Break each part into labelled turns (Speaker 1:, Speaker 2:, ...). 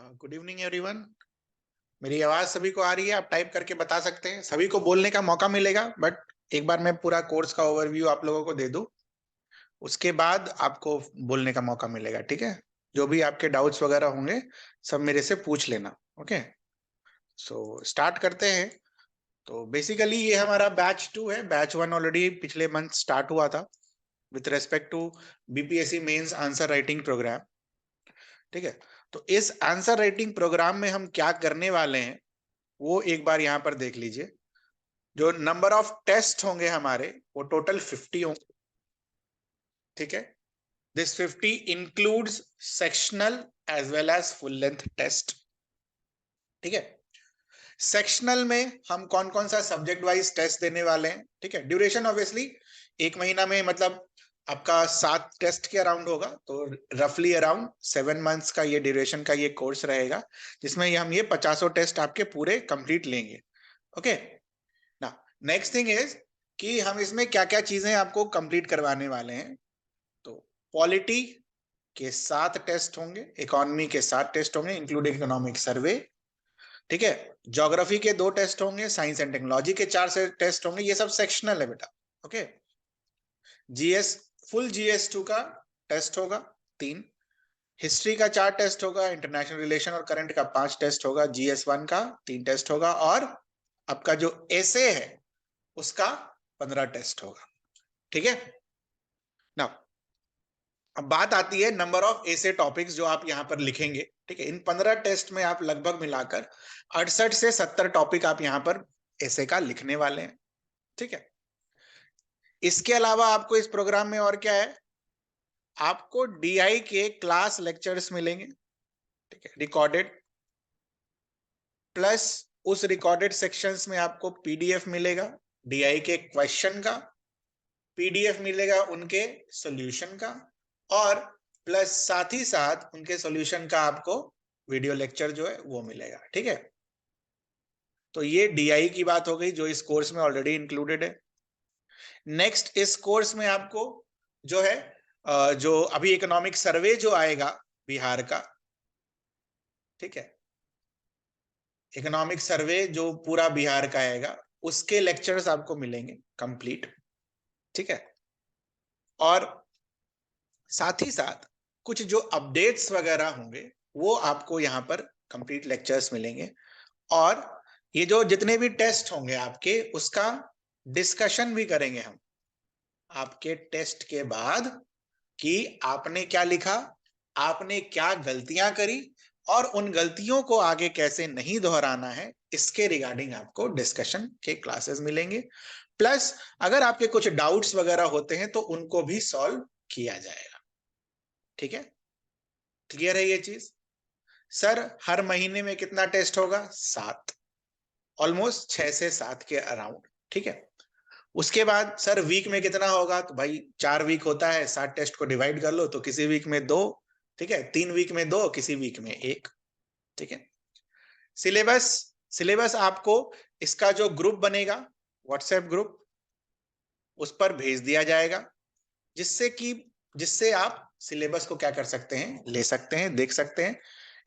Speaker 1: Good evening everyone. मेरी आवाज सभी को आ रही है? आप टाइप करके बता सकते हैं। सभी को बोलने का मौका मिलेगा, बट एक बार मैं पूरा कोर्स का ओवरव्यू आप लोगों को दे दूं, उसके बाद आपको बोलने का मौका मिलेगा। ठीक है? जो भी आपके डाउट्स वगैरह होंगे सब मेरे से पूछ लेना। ओके, सो स्टार्ट करते हैं। तो बेसिकली ये हमारा बैच 2 है। बैच 1 ऑलरेडी पिछले मंथ स्टार्ट हुआ था with respect to BPSC mains answer writing programme. ठीक है? तो इस आंसर राइटिंग प्रोग्राम में हम क्या करने वाले हैं वो एक बार यहां पर देख लीजिए। जो नंबर ऑफ टेस्ट होंगे हमारे वो टोटल 50 होंगे। ठीक है? This 50 includes sectional as well as full length test. ठीक है? सेक्शनल में हम कौन कौन सा सब्जेक्ट वाइज टेस्ट देने वाले हैं। ठीक है? ड्यूरेशन ऑब्वियसली एक महीना में मतलब आपका 7 टेस्ट के अराउंड होगा, तो रफली अराउंड 7 मंथ्स का ये ड्यूरेशन का ये कोर्स रहेगा, जिसमें हम ये 50 टेस्ट आपके पूरे कंप्लीट लेंगे। ओके ना, नेक्स्ट थिंग इज कि हम इसमें क्या क्या चीजें आपको कंप्लीट करवाने वाले हैं। तो पॉलिटी के 7 टेस्ट होंगे, इकोनॉमी के 7 टेस्ट होंगे इंक्लूडिंग इकोनॉमिक सर्वे। ठीक है? ज्योग्राफी के 2 टेस्ट होंगे, साइंस एंड टेक्नोलॉजी के 4 से टेस्ट होंगे। ये सब सेक्शनल है बेटा। ओके, जीएस फुल जीएस 2 का टेस्ट होगा 3, हिस्ट्री का 4 टेस्ट होगा, इंटरनेशनल रिलेशन और करंट का 5 टेस्ट होगा, जीएस 1 का 3 टेस्ट होगा, और आपका जो एसे है उसका 15 टेस्ट होगा। ठीक है ना? अब बात आती है नंबर ऑफ ऐसे टॉपिक्स जो आप यहां पर लिखेंगे। ठीक है? इन 15 टेस्ट में आप लगभग मिलाकर 68 से 70 टॉपिक आप यहां पर ऐसे का लिखने वाले हैं। ठीक है? इसके अलावा आपको इस प्रोग्राम में और क्या है, आपको डीआई के क्लास लेक्चर्स मिलेंगे। ठीक है? रिकॉर्डेड, प्लस उस रिकॉर्डेड सेक्शंस में आपको पीडीएफ मिलेगा डीआई के क्वेश्चन का, पीडीएफ मिलेगा उनके सॉल्यूशन का, और प्लस साथ ही साथ उनके सॉल्यूशन का आपको वीडियो लेक्चर जो है वो मिलेगा। ठीक है? तो ये डीआई की बात हो गई जो इस कोर्स में ऑलरेडी इंक्लूडेड है। नेक्स्ट, इस कोर्स में आपको जो है जो अभी इकोनॉमिक सर्वे जो आएगा बिहार का, ठीक है, इकोनॉमिक सर्वे जो पूरा बिहार का आएगा उसके लेक्चर्स आपको मिलेंगे कंप्लीट। ठीक है? और साथ ही साथ कुछ जो अपडेट्स वगैरह होंगे वो आपको यहां पर कंप्लीट लेक्चर्स मिलेंगे। और ये जो जितने भी टेस्ट होंगे आपके उसका डिस्कशन भी करेंगे हम आपके टेस्ट के बाद, कि आपने क्या लिखा, आपने क्या गलतियां करी, और उन गलतियों को आगे कैसे नहीं दोहराना है, इसके रिगार्डिंग आपको डिस्कशन के क्लासेस मिलेंगे। प्लस अगर आपके कुछ डाउट्स वगैरह होते हैं तो उनको भी सॉल्व किया जाएगा। ठीक है? क्लियर है ये चीज? सर हर महीने में कितना टेस्ट होगा? 7, ऑलमोस्ट 6 से 7 के अराउंड। ठीक है? उसके बाद सर वीक में कितना होगा? तो भाई 4 वीक होता है, 7 टेस्ट को डिवाइड कर लो, तो किसी वीक में 2, ठीक है, 3 वीक में 2, किसी वीक में 1। ठीक है? सिलेबस, सिलेबस आपको इसका जो ग्रुप बनेगा व्हाट्सएप ग्रुप, उस पर भेज दिया जाएगा, जिससे आप सिलेबस को क्या कर सकते हैं, ले सकते हैं, देख सकते हैं।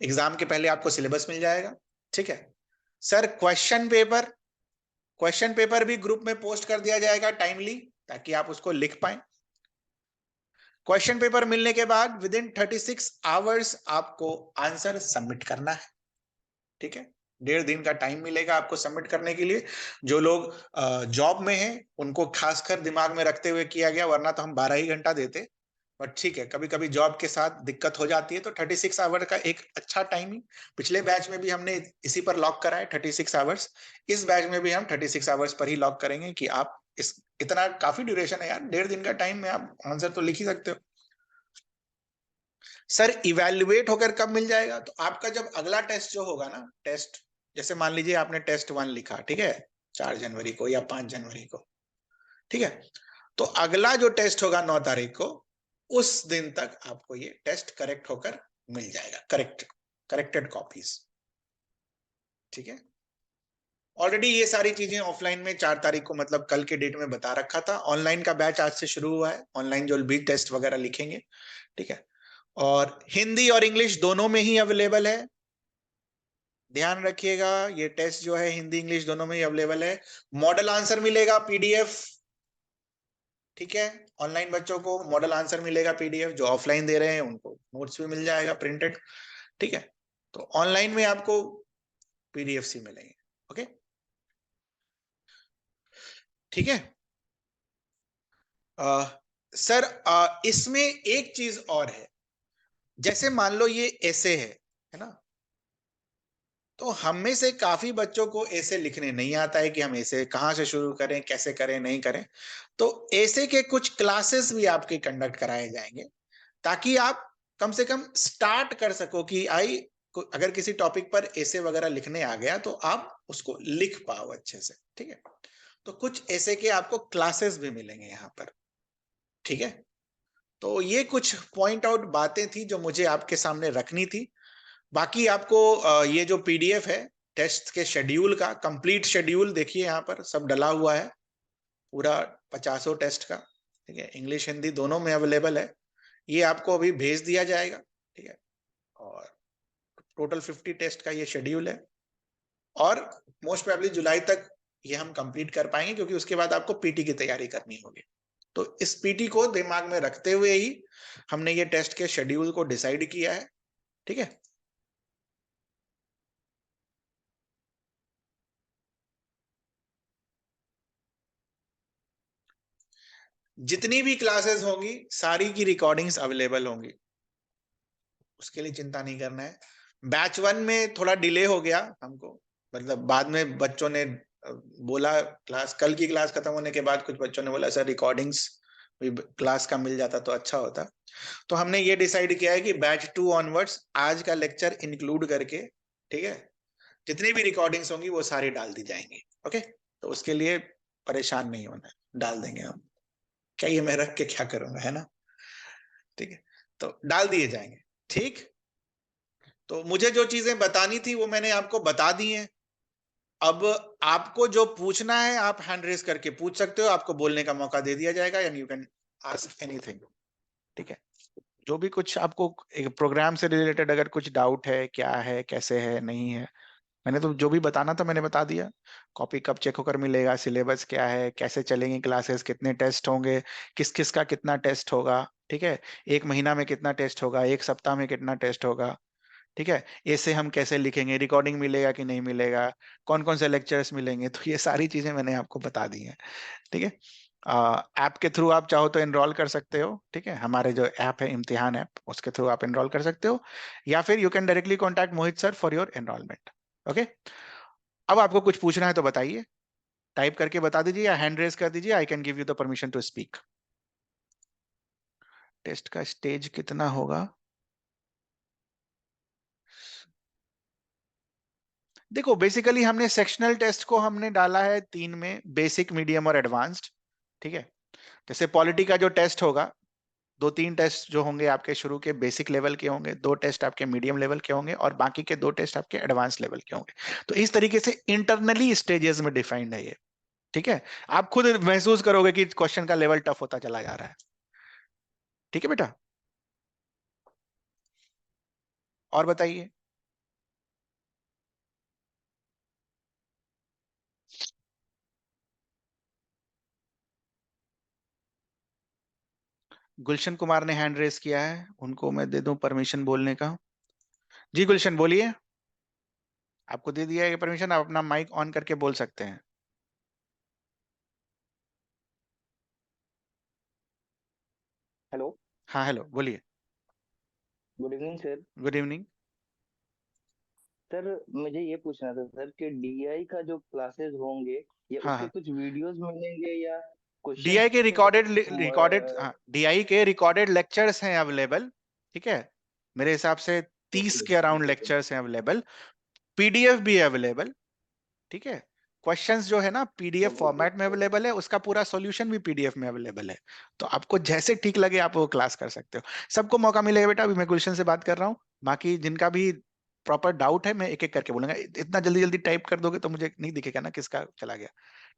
Speaker 1: एग्जाम के पहले आपको सिलेबस मिल जाएगा। ठीक है? सर क्वेश्चन पेपर भी ग्रुप में पोस्ट कर दिया जाएगा टाइमली, ताकि आप उसको लिख पाए। क्वेश्चन पेपर मिलने के बाद विद इन 36 आवर्स आपको आंसर सबमिट करना है। ठीक है? 1.5 दिन का टाइम मिलेगा आपको सबमिट करने के लिए। जो लोग जॉब में हैं उनको खासकर दिमाग में रखते हुए किया गया, वरना तो हम 12 ही घंटा देते। बट ठीक है, कभी कभी जॉब के साथ दिक्कत हो जाती है, तो 36 आवर का एक अच्छा टाइमिंग। पिछले बैच में भी हमने इसी पर लॉक करा है 36 आवर्स। इस बैच में भी हम 36 आवर्स पर ही लॉक करेंगे कि आप इस इतना काफी ड्यूरेशन है यार, 1.5 दिन का टाइम में आप आंसर तो लिख ही सकते हो। सर इवेल्युएट होकर कब मिल जाएगा? तो आपका जब अगला टेस्ट जो होगा ना, टेस्ट जैसे मान लीजिए आपने टेस्ट 1 लिखा, ठीक है, 4 जनवरी को या 5 जनवरी को, ठीक है, तो अगला जो टेस्ट होगा 9 तारीख को, उस दिन तक आपको ये टेस्ट करेक्ट होकर मिल जाएगा, करेक्टेड कॉपीज। ठीक है? ऑलरेडी ये सारी चीजें ऑफलाइन में 4 तारीख को मतलब कल के डेट में बता रखा था। ऑनलाइन का बैच आज से शुरू हुआ है, ऑनलाइन जो भी टेस्ट वगैरह लिखेंगे। ठीक है? और हिंदी और इंग्लिश दोनों में ही अवेलेबल है। ध्यान रखिएगा, ये टेस्ट जो है हिंदी इंग्लिश दोनों में ही अवेलेबल है। मॉडल आंसर मिलेगा पीडीएफ, ठीक है। ऑनलाइन बच्चों को मॉडल आंसर मिलेगा पीडीएफ, जो ऑफलाइन दे रहे हैं उनको नोट्स भी मिल जाएगा प्रिंटेड, ठीक है। तो ऑनलाइन में आपको पीडीएफ सी मिलेंगे, ओके, ठीक है। सर इसमें एक चीज और है, जैसे मान लो ये ऐसे है ना, तो हम में से काफी बच्चों को ऐसे लिखने नहीं आता है कि हम ऐसे कहाँ से शुरू करें, कैसे करें, नहीं करें। तो ऐसे के कुछ क्लासेस भी आपके कंडक्ट कराए जाएंगे, ताकि आप कम से कम स्टार्ट कर सको कि अगर किसी टॉपिक पर ऐसे वगैरह लिखने आ गया तो आप उसको लिख पाओ अच्छे से, ठीक है। तो कुछ ऐसे के आपको क्लासेस भी मिलेंगे यहाँ पर, ठीक है। तो ये कुछ पॉइंट आउट बातें थी जो मुझे आपके सामने रखनी थी। बाकी आपको ये जो पीडीएफ है टेस्ट के शेड्यूल का, कंप्लीट शेड्यूल देखिए यहाँ पर सब डला हुआ है, पूरा 50 टेस्ट का, ठीक है, इंग्लिश हिंदी दोनों में अवेलेबल है। ये आपको अभी भेज दिया जाएगा, ठीक है। और टोटल 50 टेस्ट का ये शेड्यूल है, और मोस्ट प्रोबेबली जुलाई तक ये हम कंप्लीट कर पाएंगे, क्योंकि उसके बाद आपको पीटी की तैयारी करनी होगी। तो इस पीटी को दिमाग में रखते हुए ही हमने ये टेस्ट के शेड्यूल को डिसाइड किया है, ठीक है। जितनी भी क्लासेस होंगी सारी की रिकॉर्डिंग्स अवेलेबल होंगी, उसके लिए चिंता नहीं करना है। बैच 1 में थोड़ा डिले हो गया हमको, मतलब बाद में बच्चों ने बोला, क्लास कल की क्लास खत्म होने के बाद कुछ बच्चों ने बोला सर रिकॉर्डिंग्स भी क्लास का मिल जाता तो अच्छा होता। तो हमने ये डिसाइड किया है कि बैच 2 ऑनवर्ड्स आज का लेक्चर इंक्लूड करके, ठीक है, जितनी भी रिकॉर्डिंग्स होंगी वो सारी डाल दी जाएंगी, ओके। तो उसके लिए परेशान नहीं होना है, डाल देंगे हम, क्या ये मैं रख के क्या करूंगा, है ना, ठीक है। तो डाल दिए जाएंगे, ठीक। तो मुझे जो चीजें बतानी थी वो मैंने आपको बता दी हैं। अब आपको जो पूछना है आप हैंड रेस करके पूछ सकते हो, आपको बोलने का मौका दे दिया जाएगा, and you can ask anything, ठीक है। जो भी कुछ आपको एक प्रोग्राम से रिलेटेड अगर कुछ डाउट है, क्या है, कैसे है, नहीं है, मैंने तो जो भी बताना था मैंने बता दिया। कॉपी कब चेक होकर मिलेगा, सिलेबस क्या है, कैसे चलेंगे क्लासेस, कितने टेस्ट होंगे, किस किस का कितना टेस्ट होगा, ठीक है, एक महीना में कितना टेस्ट होगा, एक सप्ताह में कितना टेस्ट होगा, ठीक है, ऐसे हम कैसे लिखेंगे, रिकॉर्डिंग मिलेगा कि नहीं मिलेगा, कौन कौन से लेक्चर्स मिलेंगे, तो ये सारी चीजें मैंने आपको बता दी हैं, ठीक है। ऐप के थ्रू आप चाहो तो एनरोल कर सकते हो, ठीक है, हमारे जो ऐप है इम्तिहान ऐप, उसके थ्रू आप एनरोल कर सकते हो, या फिर you can directly contact Mohit sir for your enrolment, okay. अब आपको कुछ पूछना है तो बताइए, टाइप करके बता दीजिए या हैंड रेज कर दीजिए, I can give you the permission to speak. Test का स्टेज कितना होगा? देखो बेसिकली हमने सेक्शनल टेस्ट को हमने डाला है 3 में, बेसिक, मीडियम और एडवांस्ड, ठीक है। जैसे पॉलिटी का जो टेस्ट होगा, 2-3 टेस्ट जो होंगे आपके शुरू के बेसिक लेवल के होंगे, 2 टेस्ट आपके मीडियम लेवल के होंगे, और बाकी के 2 टेस्ट आपके एडवांस लेवल के होंगे। तो इस तरीके से इंटरनली स्टेजेस में डिफाइंड है ये, ठीक है। आप खुद महसूस करोगे कि क्वेश्चन का लेवल टफ होता चला जा रहा है, ठीक है बेटा। और बताइए। गुलशन कुमार ने हैंड रेस किया है, उनको मैं दे दूं परमिशन बोलने का। जी गुलशन बोलिए, आपको दे दिया है परमिशन, आप अपना माइक ऑन करके बोल सकते हैं।
Speaker 2: हेलो।
Speaker 1: हाँ हेलो बोलिए।
Speaker 2: Good evening sir.
Speaker 1: Good evening.
Speaker 2: Sir मुझे ये पूछना था सर कि डीआई का जो क्लासेस होंगे ये
Speaker 1: हाँ
Speaker 2: उसके
Speaker 1: हाँ,
Speaker 2: कुछ वीडियोस मिलेंगे या
Speaker 1: डीआई
Speaker 2: क्वेश्चंस
Speaker 1: के रिकॉर्डेड रिकॉर्डेड
Speaker 2: ओके।
Speaker 1: हाँ, डीआई के रिकॉर्डेड लेक्चर्स हैं अवेलेबल, ठीक है। मेरे हिसाब से 30 के अराउंड
Speaker 2: ओके सर।
Speaker 1: लेक्चर्स हैं अवेलेबल, पीडीएफ भी अवेलेबल, ठीक है। क्वेश्चंस जो है ना पीडीएफ
Speaker 2: ओके
Speaker 1: फॉर्मेट में
Speaker 2: सर।
Speaker 1: अवेलेबल है, उसका पूरा सॉल्यूशन भी पीडीएफ में अवेलेबल है। तो आपको जैसे ठीक लगे आप वो क्लास कर सकते हो। सबको मौका मिलेगा बेटा, अभी मैं गुलशन से बात कर रहा हूँ, बाकी जिनका भी प्रॉपर डाउट है मैं एक एक करके बोलूंगा, इतना जल्दी जल्दी टाइप कर दोगे तो मुझे नहीं दिखेगा ना किसका चला गया,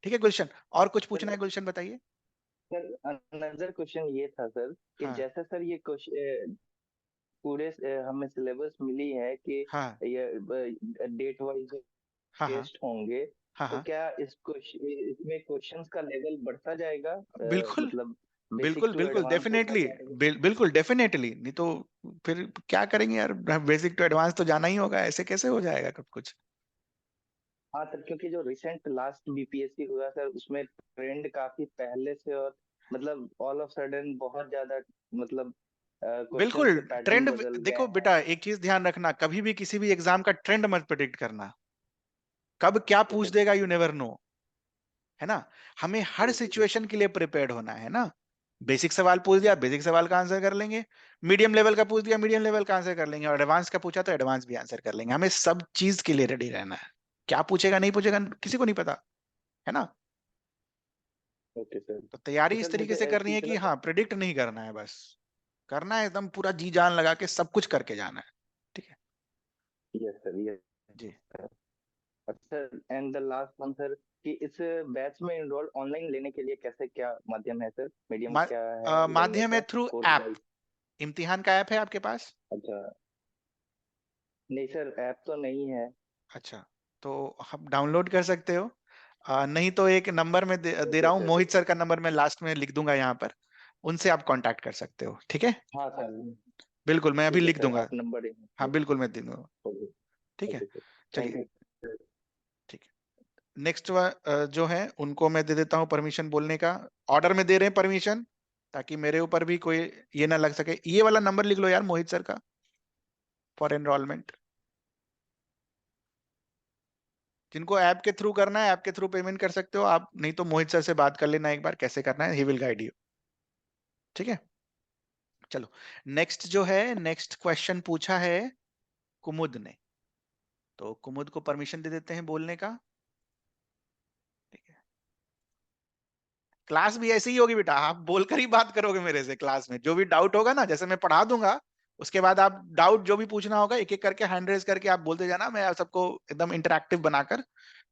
Speaker 1: ठीक है गुलशन। और कुछ पूछना
Speaker 2: सर
Speaker 1: है गुलशन, बताइए।
Speaker 2: सर अनदर क्वेश्चन ये था सर कि
Speaker 1: हाँ
Speaker 2: जैसे सर ये क्वेश्चन पूरे हमें सिलेबस मिली है कि
Speaker 1: हाँ
Speaker 2: ये डेट वाइज
Speaker 1: हाँ हाँ
Speaker 2: टेस्ट होंगे,
Speaker 1: हाँ
Speaker 2: तो
Speaker 1: हाँ।
Speaker 2: क्या इसमें क्वेश्चंस का लेवल बढ़ता जाएगा,
Speaker 1: बिल्कुल
Speaker 2: मतलब बेसिक
Speaker 1: बिल्कुल
Speaker 2: टू
Speaker 1: बिल्कुल
Speaker 2: एडवांस होता
Speaker 1: डेफिनेटली।
Speaker 2: जाएगा?
Speaker 1: बिल्कुल डेफिनेटली, नहीं तो फिर क्या करेंगे यार, बेसिक टू एडवांस तो जाना ही होगा, ऐसे कैसे हो जाएगा कब कुछ।
Speaker 2: हाँ सर, क्योंकि जो रिसेंट लास्ट बीपीएससी हुआ सर, उसमें ट्रेंड काफी पहले से, और मतलब ऑल ऑफ सडन बहुत ज्यादा, मतलब क्वेश्चन
Speaker 1: बिल्कुल
Speaker 2: के पैटर्न
Speaker 1: ट्रेंड।
Speaker 2: बदल गए
Speaker 1: देखो
Speaker 2: हैं।
Speaker 1: बेटा, एक चीज ध्यान रखना, कभी भी किसी भी एग्जाम का ट्रेंड मत प्रिडिक्ट करना। कब क्या
Speaker 2: ओके
Speaker 1: पूछ
Speaker 2: सर।
Speaker 1: देगा, यू नेवर नो, है ना। हमें हर
Speaker 2: जी जी जी।
Speaker 1: सिचुएशन के लिए प्रिपेयर्ड होना है ना। बेसिक सवाल पूछ दिया, बेसिक सवाल का आंसर कर लेंगे। मीडियम लेवल का पूछ दिया, मीडियम लेवल का आंसर कर लेंगे। और एडवांस का पूछा तो एडवांस भी आंसर कर लेंगे। हमें सब चीज के लिए रेडी रहना है। क्या पूछेगा नहीं पूछेगा किसी को नहीं पता, है ना।
Speaker 2: Okay sir.
Speaker 1: तो
Speaker 2: तो
Speaker 1: तैयारी इस
Speaker 2: सर
Speaker 1: तरीके
Speaker 2: मुझे
Speaker 1: से करनी है कि
Speaker 2: पूछना था।
Speaker 1: हाँ, प्रिडिक्ट नहीं करना है, बस करना है एकदम पूरा जी जान लगा के सब कुछ करके जाना है। ठीक है
Speaker 2: यस सर, यस
Speaker 1: जी।
Speaker 2: Sir. Sir and the last one sir, कि इस बैच में इनरोल ऑनलाइन लेने के लिए कैसे, क्या माध्यम है सर, मीडियम
Speaker 1: मा,
Speaker 2: क्या है लेने
Speaker 1: माध्यम है
Speaker 2: का,
Speaker 1: थ्रू
Speaker 2: कोर्स
Speaker 1: ऐप।
Speaker 2: वाइज?
Speaker 1: इम्तिहान का ऐप है आपके पास?
Speaker 2: अच्छा। नहीं सर, ऐप तो नहीं है।
Speaker 1: अच्छा, तो आप डाउनलोड कर सकते हो। नहीं तो एक नंबर में दे रहा
Speaker 2: ओके
Speaker 1: हूँ,
Speaker 2: सर।
Speaker 1: मोहित सर का नंबर मैं लास्ट में लिख दूंगा यहाँ पर। उनसे आप कांटेक्ट कर सकते हो, ठीक है।
Speaker 2: हाँ सर।
Speaker 1: बिल्कुल, मैं अभी
Speaker 2: ठीक है
Speaker 1: लिख
Speaker 2: सर,
Speaker 1: दूंगा।
Speaker 2: आप नंबर
Speaker 1: हाँ बिल्कुल, मैं दे दूंगा।
Speaker 2: ओके।
Speaker 1: ठीक है,
Speaker 2: ओके सर। थैंक
Speaker 1: चलिए।
Speaker 2: You sir.
Speaker 1: ठीक है, नेक्स्ट जो है उनको मैं दे देता हूँ परमिशन बोलने का। ऑर्डर में दे रहे हैं परमिशन, ताकि मेरे ऊपर भी कोई ये ना लग सके। ये वाला नंबर लिख लो यार, मोहित सर का, फॉर एनरोलमेंट। जिनको ऐप के थ्रू करना है, ऐप के थ्रू पेमेंट कर सकते हो आप, नहीं तो मोहित सर से बात कर लेना एक बार कैसे करना है, ही विल गाइड यू। ठीक है, चलो। नेक्स्ट जो है, नेक्स्ट क्वेश्चन पूछा है कुमुद ने। तो कुमुद को परमिशन दे देते हैं बोलने का। ठीक है, क्लास भी ऐसी ही होगी बेटा, आप बोलकर ही बात करोगे मेरे से क्लास में। जो भी डाउट होगा ना, जैसे मैं पढ़ा दूंगा, उसके बाद आप डाउट जो भी पूछना होगा एक एक करके हैंड रेज करके आप बोलते जाना। मैं आप सबको एकदम इंटरेक्टिव बनाकर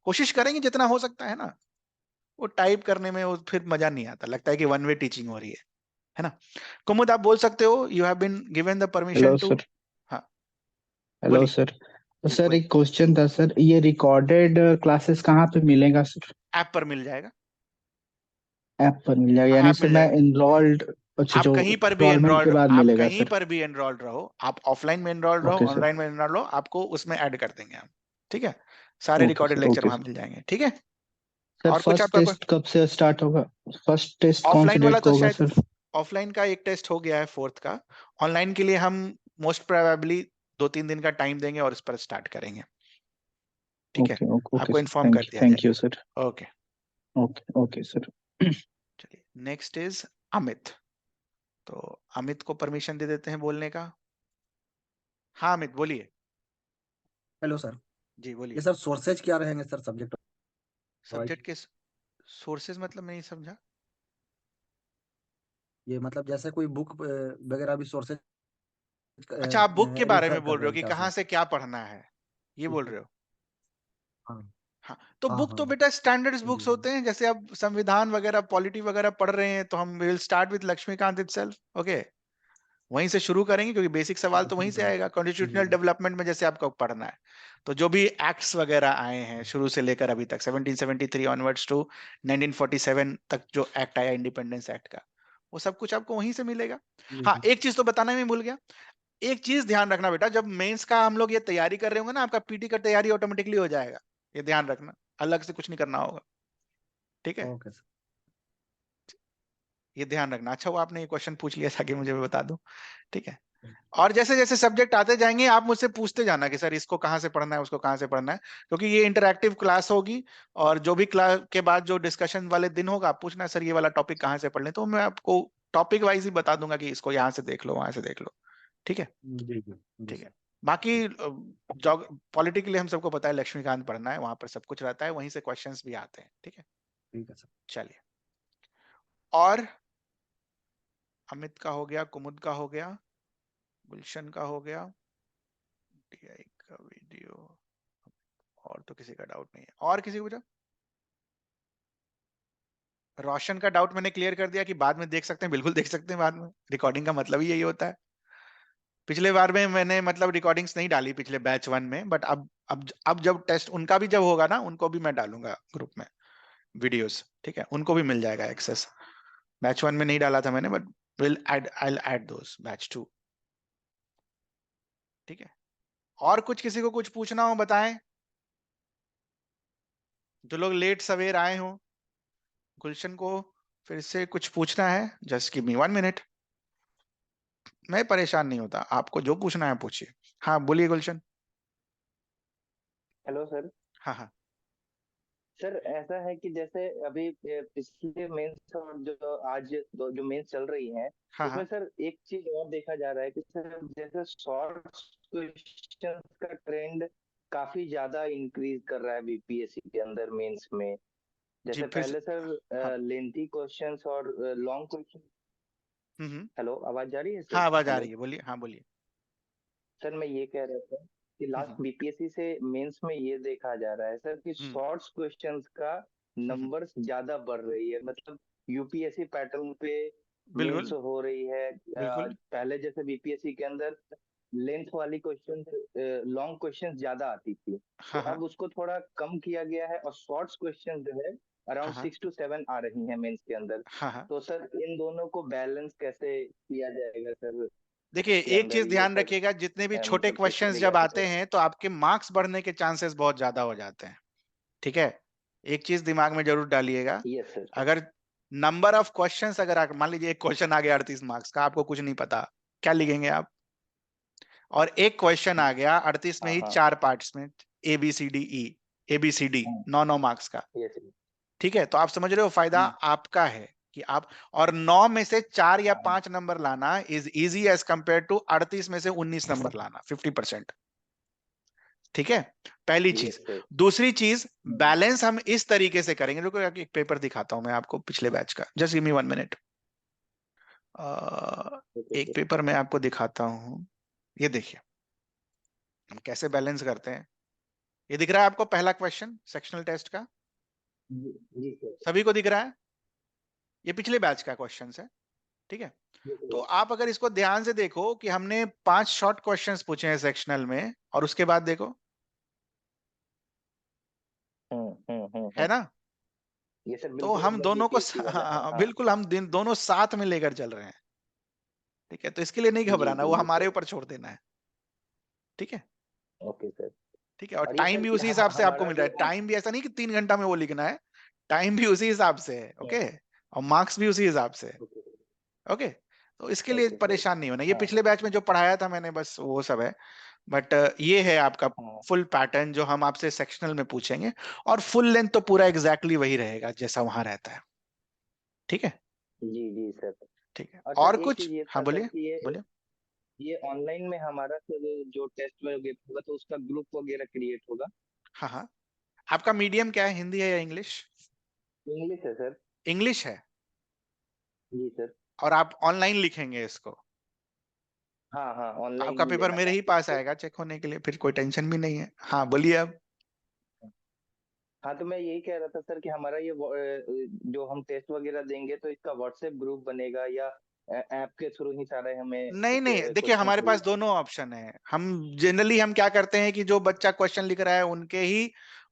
Speaker 1: कोशिश करेंगे जितना हो सकता है ना। वो टाइप करने में वो फिर मजा नहीं आता, लगता है कि वन वे टीचिंग हो रही है ना। कुमुद आप बोल सकते हो, you have been given the permission
Speaker 3: hello
Speaker 1: to.
Speaker 3: Sir.
Speaker 1: हाँ
Speaker 3: हेलो
Speaker 1: बोलिए।
Speaker 3: सर। तो
Speaker 1: जी
Speaker 3: सर
Speaker 1: बोलिए।
Speaker 3: एक क्वेश्चन था सर, ये रिकॉर्डेड क्लासेस कहाँ पे मिलेगा सर?
Speaker 1: ऐप पर मिल जाएगा।
Speaker 3: ऐप पर मिल जाएगा,
Speaker 1: हाँ
Speaker 3: यानी
Speaker 1: ऐप
Speaker 3: सर
Speaker 1: मिल
Speaker 3: मैं
Speaker 1: जाएगा।
Speaker 3: इनरोल्ड, अच्छा
Speaker 1: आप
Speaker 3: जो
Speaker 1: कहीं पर भी
Speaker 3: इनरोलमेंट के
Speaker 1: एनरोल्ड,
Speaker 3: बाद
Speaker 1: आप
Speaker 3: मिलेगा
Speaker 1: कहीं
Speaker 3: सर?
Speaker 1: पर भी एनरोल्ड रहो, आप ऑफलाइन में एनरोल्ड रहो,
Speaker 3: ओके सर।
Speaker 1: ऑनलाइन में एनरोल्ड रहो, आपको उसमें ऐड कर देंगे हम। ठीक है, सारे
Speaker 3: okay
Speaker 1: recorded
Speaker 3: sir.
Speaker 1: Lecture
Speaker 3: okay
Speaker 1: वहां
Speaker 3: सर।
Speaker 1: मिल जाएंगे। ठीक है,
Speaker 3: सर
Speaker 1: और कुछ
Speaker 3: फर्स्ट
Speaker 1: आपका
Speaker 3: टेस्ट कब से स्टार्ट होगा? फर्स्ट टेस्ट कौन से
Speaker 1: ऑफलाइन वाला
Speaker 3: डेट
Speaker 1: तो
Speaker 3: को होगा
Speaker 1: शायद,
Speaker 3: सर?
Speaker 1: ऑफलाइन का एक टेस्ट हो गया है 4th का। ऑनलाइन के लिए हम मोस्ट प्रोबेबली 2-3 दिन का टाइम देंगे और इस पर स्टार्ट करेंगे। ठीक है,
Speaker 3: ओके ओके ओके
Speaker 1: आपको
Speaker 3: सर,
Speaker 1: इन्फॉर्म कर दिया
Speaker 3: थैंक यू सर।
Speaker 1: जाएगा। Okay,
Speaker 3: okay okay sir.
Speaker 1: चलिए नेक्स्ट इज अमित। तो अमित को परमिशन दे देते हैं बोलने का। हाँ अमित बोलिए।
Speaker 4: Hello sir.
Speaker 1: जी
Speaker 4: ये
Speaker 1: बोलिए।
Speaker 4: सर सोर्सेज क्या रहेंगे सर, सब्जेक्ट वाइज?
Speaker 1: सब्जेक्ट के सोर्सेज मतलब मैं नहीं समझा।
Speaker 4: ये मतलब जैसे कोई बुक वगैरह भी सोर्सेज
Speaker 1: अच्छा, आप बुक के बारे
Speaker 4: रिफर
Speaker 1: में
Speaker 4: कर
Speaker 1: बोल रहे
Speaker 4: रहे
Speaker 1: हो
Speaker 4: हैं
Speaker 1: कि
Speaker 4: क्या
Speaker 1: कहाँ
Speaker 4: सर?
Speaker 1: से क्या पढ़ना है, ये बोल
Speaker 4: ठीक है।
Speaker 1: रहे हो।
Speaker 4: हाँ
Speaker 1: हाँ, तो
Speaker 4: हाँ
Speaker 1: बुक
Speaker 4: हाँ।
Speaker 1: तो बेटा स्टैंडर्ड्स
Speaker 4: जी
Speaker 1: बुक्स
Speaker 4: जी।
Speaker 1: होते हैं। जैसे आप संविधान वगैरह पॉलिटी वगैरह पढ़ रहे हैं, तो हम will start with Laxmikanth itself. Okay, वहीं से शुरू करेंगे, क्योंकि बेसिक सवाल तो वहीं से
Speaker 4: लक्ष्मीकांत।
Speaker 1: आएगा।
Speaker 4: जी
Speaker 1: कॉन्स्टिट्यूशनल डेवलपमेंट में जैसे आपको पढ़ना है, तो जो भी एक्ट्स वगैरह आए हैं शुरू से लेकर अभी तक 1773 ऑनवर्ड्स टू 1947 तक जो एक्ट आया इंडिपेंडेंस एक्ट का, वो सब कुछ आपको वहीं से मिलेगा।
Speaker 4: जी
Speaker 1: हाँ
Speaker 4: जी।
Speaker 1: एक चीज तो बताना ही भूल गया। एक चीज ध्यान रखना बेटा, जब मेंस का हम लोग ये तैयारी कर रहे होंगे ना, आपका पीटी का तैयारी ऑटोमेटिकली हो जाएगा। ये ध्यान रखना, अलग से कुछ नहीं करना होगा। ठीक है,
Speaker 4: ओके सर।
Speaker 1: ये ध्यान रखना। अच्छा वो आपने ये क्वेश्चन पूछ लिया ताकि मुझे भी बता दूं। ठीक है, और जैसे जैसे सब्जेक्ट आते जाएंगे आप मुझसे पूछते जाना कि सर इसको कहाँ से पढ़ना है, उसको कहाँ से पढ़ना है, क्योंकि ये इंटरैक्टिव क्लास होगी। और जो भी क्लास के बाद जो डिस्कशन वाले दिन होगा, आप पूछना सर ये वाला टॉपिक कहाँ से पढ़ लें, तो मैं आपको टॉपिक वाइज ही बता दूंगा कि इसको यहाँ से देख लो, वहां से देख लो। ठीक है।
Speaker 4: जी जी जी
Speaker 1: ठीक है,
Speaker 4: सर।
Speaker 1: बाकी जॉग पॉलिटिकली हम सबको पता है लक्ष्मीकांत पढ़ना है, वहां पर सब कुछ रहता है, वहीं से क्वेश्चंस भी आते हैं। ठीक है,
Speaker 4: ठीक है सर।
Speaker 1: चलिए। और अमित का हो गया, कुमुद का हो गया, गुलशन का हो गया, टीआई का वीडियो, और तो किसी का डाउट नहीं है। और किसी को पूछा? रोशन का डाउट मैंने क्लियर कर दिया कि बाद में देख सकते हैं, बिल्कुल देख सकते हैं बाद में, रिकॉर्डिंग का मतलब ही यही होता है। पिछले बार में मैंने मतलब रिकॉर्डिंग्स नहीं डाली पिछले बैच 1 में, बट अब जब टेस्ट उनका भी जब होगा ना, उनको भी मैं डालूंगा ग्रुप में वीडियोस, ठीक है, उनको भी मिल जाएगा एक्सेस। बैच 1 में नहीं डाला था मैंने, but I'll add those batch 2, ठीक है। और कुछ किसी को कुछ पूछना हो बताएं, जो लोग लेट सवेर आए हो। गुलशन को फिर से कुछ पूछना है, जस्ट गिव मी 1 मिनट। मैं परेशान नहीं होता, आपको जो पूछना है पूछिए। हाँ बोलिए गुलशन।
Speaker 2: Hello sir.
Speaker 1: हाँ हाँ
Speaker 2: सर ऐसा है कि जैसे अभी पिछले मेंस और जो आज जो मेंस चल रही हैं,
Speaker 1: हाँ
Speaker 2: उसमें
Speaker 1: हाँ
Speaker 2: सर एक चीज और देखा जा रहा है कि सर जैसे शॉर्ट क्वेश्चंस का ट्रेंड काफी ज्यादा इंक्रीज कर रहा है बीपीएससी के अंदर मेंस में।
Speaker 1: जी,
Speaker 2: जैसे
Speaker 1: फिर
Speaker 2: पहले
Speaker 1: हाँ।
Speaker 2: सर लेंथी क्वेश्चंस और लॉन्ग क्वेश्चन।
Speaker 1: हम्म।
Speaker 2: हेलो, आवाज जा रही है सर?
Speaker 1: हाँ आवाज आ
Speaker 2: हेलो
Speaker 1: रही है, बोलिए, हाँ बोलिए।
Speaker 2: सर, मैं ये कह रहा था कि
Speaker 1: हम्म
Speaker 2: लास्ट बीपीएससी से मेंस में ये देखा जा रहा है सर कि
Speaker 1: हम्म
Speaker 2: शॉर्ट्स क्वेश्चंस का
Speaker 1: हम्म,
Speaker 2: नंबर्स ज्यादा बढ़ रही है। मतलब यूपीएससी पैटर्न पे मेंस
Speaker 1: बिल्कुल
Speaker 2: हो रही है।
Speaker 1: बिल्कुल।
Speaker 2: पहले जैसे बीपीएससी के अंदर लेंथ वाली क्वेश्चन, लॉन्ग क्वेश्चन ज्यादा आती थी, तो
Speaker 1: हाँ हाँ
Speaker 2: अब उसको थोड़ा कम किया गया है और शॉर्ट्स क्वेश्चन जो है
Speaker 1: हाँ
Speaker 2: अराउंड
Speaker 1: हाँ
Speaker 2: 6 to 7 आ रही हैं मेंस के अंदर।
Speaker 1: हाँ हाँ।
Speaker 2: तो सर इन दोनों को बैलेंस कैसे किया जाएगा सर
Speaker 1: देखिए
Speaker 2: के
Speaker 1: एक
Speaker 2: अंदर
Speaker 1: चीज
Speaker 2: ये
Speaker 1: ध्यान
Speaker 2: सब?
Speaker 1: रखिएगा, जितने भी छोटे
Speaker 2: मतलब कैसे
Speaker 1: क्वेश्चंस
Speaker 2: चलेगा
Speaker 1: जब
Speaker 2: ऐसे
Speaker 1: आते
Speaker 2: सर?
Speaker 1: हैं तो आपके मार्क्स बढ़ने के चांसेस बहुत ज्यादा हो जाते हैं, ठीक है। एक चीज दिमाग में जरूर डालिएगा,
Speaker 2: यस सर।
Speaker 1: अगर नंबर ऑफ क्वेश्चंस, अगर मान लीजिए एक क्वेश्चन आ गया 38 मार्क्स का, आपको कुछ नहीं पता, क्या लिखेंगे आप? और एक क्वेश्चन आ गया 38 में
Speaker 2: हाँ
Speaker 1: ही
Speaker 2: हाँ
Speaker 1: 4 पार्ट्स में, ABCD 9 मार्क्स का,
Speaker 2: यस सर।
Speaker 1: ठीक है। तो आप समझ रहे हो, फायदा आपका है कि आप, और 9 में से 4 या 5 नंबर लाना is easy as compare to 38 में से 19 नंबर लाना, 50%, ठीक है। पहली चीज।
Speaker 2: Yes sir.
Speaker 1: दूसरी चीज, बैलेंस हम इस तरीके से करेंगे, रुको एक पेपर दिखाता हूं मैं आपको पिछले बैच का, just give me 1 minute.
Speaker 2: Okay
Speaker 1: एक
Speaker 2: सर।
Speaker 1: पेपर मैं आपको दिखाता हूं, ये देखिए हम कैसे बैलेंस करते हैं। ये दिख रहा है आपको पहला क्वेश्चन सेक्शनल टेस्ट का,
Speaker 2: जी सर।
Speaker 1: सभी को दिख रहा है? ये पिछले बैच का क्वेश्चन है, ठीक है।
Speaker 2: यस
Speaker 1: तो
Speaker 2: सर।
Speaker 1: आप अगर इसको ध्यान से देखो कि हमने 5 शॉर्ट क्वेश्चंस पूछे हैं सेक्शनल में, और उसके बाद देखो, है ना।
Speaker 2: ये सर
Speaker 1: तो
Speaker 2: बिल्कुल
Speaker 1: हम
Speaker 2: एकदम
Speaker 1: दोनों को
Speaker 2: बीपीएससी वाला है।
Speaker 1: हाँ,
Speaker 2: हाँ।
Speaker 1: बिल्कुल हम दोनों साथ में लेकर चल रहे हैं, ठीक है। तो इसके लिए नहीं
Speaker 2: जी
Speaker 1: घबराना,
Speaker 2: जी
Speaker 1: वो
Speaker 2: जी
Speaker 1: हमारे
Speaker 2: सर।
Speaker 1: ऊपर छोड़ देना है, ठीक है।
Speaker 2: Okay sir.
Speaker 1: ठीक है, और
Speaker 2: और ये
Speaker 1: टाइम
Speaker 2: सर
Speaker 1: भी
Speaker 2: कि
Speaker 1: उसी
Speaker 2: हम
Speaker 1: हिसाब से आपको
Speaker 2: हमारा
Speaker 1: मिल रहा
Speaker 2: जो
Speaker 1: है, टाइम भी ऐसा नहीं कि 3 घंटा में वो लिखना है, टाइम भी उसी हिसाब से है, ओके। और मार्क्स भी उसी हिसाब से है,
Speaker 2: ओके सर।
Speaker 1: ओके। तो इसके लिए
Speaker 2: ओके सर।
Speaker 1: परेशान नहीं होना, ये
Speaker 2: हाँ
Speaker 1: पिछले बैच में जो पढ़ाया था मैंने बस वो सब है, बट ये है आपका
Speaker 2: हाँ।
Speaker 1: फुल पैटर्न जो हम आपसे सेक्शनल में पूछेंगे, और फुल लेंथ तो पूरा एग्जैक्टली वही रहेगा जैसा वहां रहता है, ठीक है।
Speaker 2: जी जी सर।
Speaker 1: ठीक है,
Speaker 2: और सर
Speaker 1: और
Speaker 2: एक
Speaker 1: कुछ?
Speaker 2: चीज ये
Speaker 1: हाँ
Speaker 2: था सर
Speaker 1: बोलिए
Speaker 2: कि
Speaker 1: बोलिए।
Speaker 2: ये ऑनलाइन में हमारा सर जो टेस्ट वगैरह होगा तो उसका ग्रुप वगैरह क्रिएट होगा?
Speaker 1: हाँ हाँ, आपका मीडियम क्या है, हिंदी है या इंग्लिश?
Speaker 2: इंग्लिश है सर।
Speaker 1: इंग्लिश है,
Speaker 2: जी सर।
Speaker 1: और आप ऑनलाइन लिखेंगे इसको,
Speaker 2: हाँ हाँ,
Speaker 1: तो
Speaker 2: ऑनलाइन
Speaker 1: आपका
Speaker 2: ही
Speaker 1: पेपर
Speaker 2: लेना
Speaker 1: मेरे ही
Speaker 2: चाहते हैं
Speaker 1: पास
Speaker 2: इसको।
Speaker 1: आएगा चेक होने के लिए, फिर कोई टेंशन भी नहीं है। हाँ बोलिए अब।
Speaker 2: हाँ, तो मैं यही कह रहा था सर कि हमारा ये जो हम टेस्ट वगैरह देंगे तो इसका व्हाट्सएप ग्रुप बनेगा या ऐप के थ्रू ही सारे हमें
Speaker 1: नहीं नहीं, देखिए
Speaker 2: क्वेश्चन
Speaker 1: हमारे पास
Speaker 2: मिलेगा?
Speaker 1: दोनों ऑप्शन है। हम जनरली हम क्या करते हैं कि जो बच्चा क्वेश्चन लिख रहा है उनके ही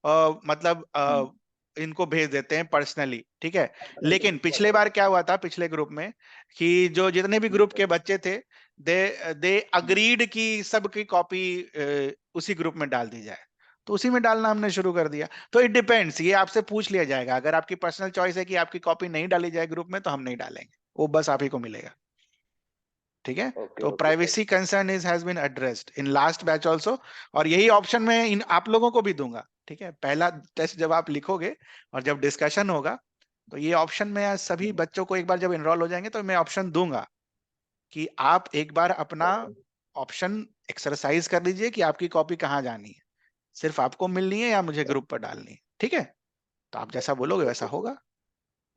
Speaker 1: मतलब
Speaker 2: हम्म।
Speaker 1: इनको भेज देते हैं पर्सनली, ठीक है।
Speaker 2: अच्छा
Speaker 1: लेकिन पिछले बार क्या हुआ था, पिछले ग्रुप में, कि जो जितने भी ग्रुप
Speaker 2: सर।
Speaker 1: के बच्चे थे, दे अग्रीड की सबकी कॉपी उसी ग्रुप में डाल दी जाए, तो उसी में डालना हमने शुरू कर दिया। तो इट डिपेंड्स, ये आपसे पूछ लिया जाएगा, अगर आपकी पर्सनल चॉइस है कि आपकी कॉपी नहीं डाली जाए ग्रुप में, तो हम नहीं डालेंगे, वो बस आप ही को मिलेगा, ठीक है।
Speaker 2: ओके
Speaker 1: तो
Speaker 2: okay sir.
Speaker 1: Privacy concern is has been addressed in last batch also, और यही ऑप्शन मैं इन आप लोगों को भी दूंगा, ठीक है। पहला टेस्ट जब आप लिखोगे और जब डिस्कशन होगा, तो ये ऑप्शन मैं सभी बच्चों को एक बार जब इनरोल हो जाएंगे तो मैं ऑप्शन दूंगा कि आप एक बार अपना
Speaker 2: ओके
Speaker 1: ऑप्शन एक्सरसाइज कर लीजिए कि आपकी कॉपी कहाँ जानी है, सिर्फ आपको मिलनी है या मुझे ग्रुप पर डालनी है, ठीक है। तो आप जैसा बोलोगे वैसा
Speaker 2: ओके सर।
Speaker 1: होगा,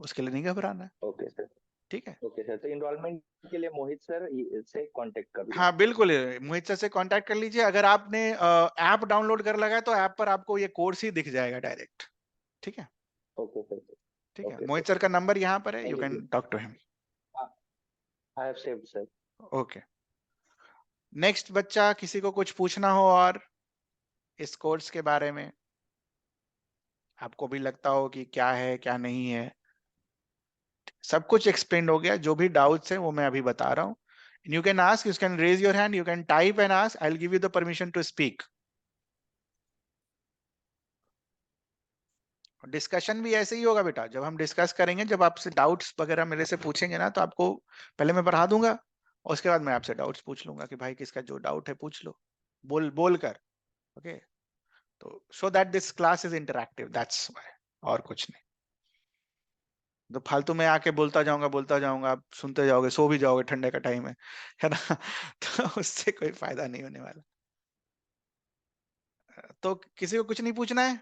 Speaker 1: उसके लिए नहीं घबराना है,
Speaker 2: ओके सर।
Speaker 1: ठीक है।
Speaker 2: ओके सर, तो इनरोलमेंट के लिए मोहित सर से कांटेक्ट कर लूँ?
Speaker 1: हाँ बिल्कुल, मोहित सर से कांटेक्ट कर लीजिए। अगर आपने ऐप डाउनलोड कर लगा है तो ऐप पर आपको ये कोर्स ही दिख जाएगा डायरेक्ट, ठीक है।
Speaker 2: Okay sir.
Speaker 1: ठीक है,
Speaker 2: ओके सर।
Speaker 1: मोहित सर का नंबर यहाँ पर है, you
Speaker 2: thank you.
Speaker 1: Can talk to him.
Speaker 2: I have saved sir.
Speaker 1: Okay. Next बच्चा, किसी को कुछ पूछना हो और इस कोर्स के बारे में, आपको भी लगता हो कि क्या है क्या नहीं है, सब कुछ एक्सप्लेन हो गया। जो भी डाउट्स है वो मैं अभी बता रहा हूँ। You can ask, you can raise your hand, you can type and ask, I will give you the permission to speak. Discussion भी ऐसे ही होगा बेटा, जब हम डिस्कस करेंगे, जब आपसे डाउट्स वगैरह मेरे से पूछेंगे ना, तो आपको पहले मैं पढ़ा दूंगा और उसके बाद मैं आपसे डाउट्स पूछ लूंगा कि भाई किसका जो डाउट है पूछ लो, बोल कर। ओके, तो so that this class is interactive, that's why, और कुछ नहीं। तो फालतू में आके बोलता जाऊंगा, आप सुनते जाओगे, सो भी जाओगे, ठंडे का टाइम है ना तो उससे कोई फायदा नहीं होने वाला। तो किसी को कुछ नहीं पूछना है?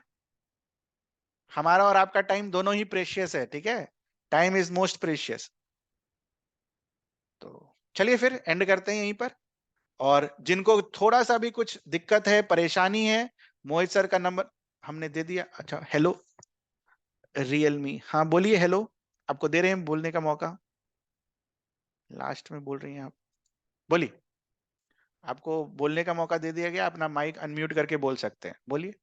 Speaker 1: हमारा और आपका टाइम दोनों ही प्रेशियस है, ठीक है? Time is most precious. तो चलिए फिर एंड करते हैं यहीं पर। और जिनको थोड़ा सा भी कुछ दिक्कत है, परेशानी है, मोहित सर का नंबर हमने दे दिया। अच्छा, हेलो रियलमी, हाँ बोलिए हेलो, आपको दे रहे हैं बोलने का मौका। लास्ट में बोल रही हैं आप, बोलिए। आपको बोलने का मौका दे दिया गया, अपना माइक अनम्यूट करके बोल सकते हैं, बोलिए।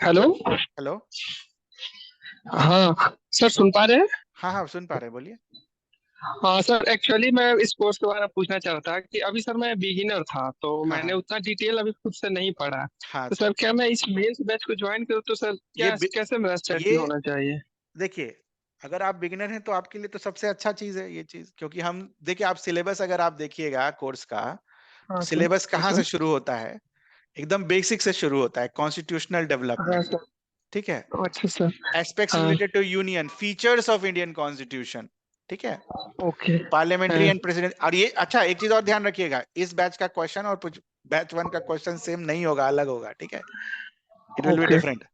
Speaker 5: हेलो।
Speaker 1: हेलो,
Speaker 5: हाँ सर, सुन पा रहे हैं?
Speaker 1: हाँ हाँ सुन पा रहे हैं, बोलिए।
Speaker 5: हाँ सर, एक्चुअली मैं इस कोर्स के बारे में पूछना चाह रहा था कि अभी सर मैं बिगिनर था, तो
Speaker 1: हाँ
Speaker 5: मैंने
Speaker 1: हाँ
Speaker 5: उतना डिटेल अभी खुद से नहीं पढ़ा।
Speaker 1: हाँ,
Speaker 5: तो सर क्या मैं इस मेंस बैच को ज्वाइन करूँ तो सर
Speaker 1: ये
Speaker 5: क्या कैसे मेरा स्ट्रेटजी
Speaker 1: ये
Speaker 5: होना चाहिए?
Speaker 1: देखिए, अगर आप बिगिनर हैं तो आपके लिए तो सबसे अच्छा चीज है ये चीज, क्योंकि हम देखिए, आप सिलेबस अगर आप देखिएगा कोर्स का, तो
Speaker 5: हाँ सर।
Speaker 1: सिलेबस
Speaker 5: हाँ
Speaker 1: कहाँ
Speaker 5: सर।
Speaker 1: से शुरू होता है? एकदम बेसिक से शुरू होता है, कॉन्स्टिट्यूशनल
Speaker 5: हाँ
Speaker 1: डेवलपमेंट,
Speaker 5: सर।
Speaker 1: ठीक है?
Speaker 5: अच्छा सर।
Speaker 1: एस्पेक्ट्स
Speaker 5: हाँ।
Speaker 1: Related to union, features of Indian constitution, ठीक है?
Speaker 5: ओके।
Speaker 1: पार्लियामेंट्री
Speaker 5: हाँ।
Speaker 1: And president. और ये अच्छा, एक चीज और ध्यान रखिएगा, इस बैच का क्वेश्चन और बैच 1 का क्वेश्चन सेम नहीं होगा, अलग होगा, ठीक है? It will be
Speaker 5: okay
Speaker 1: different.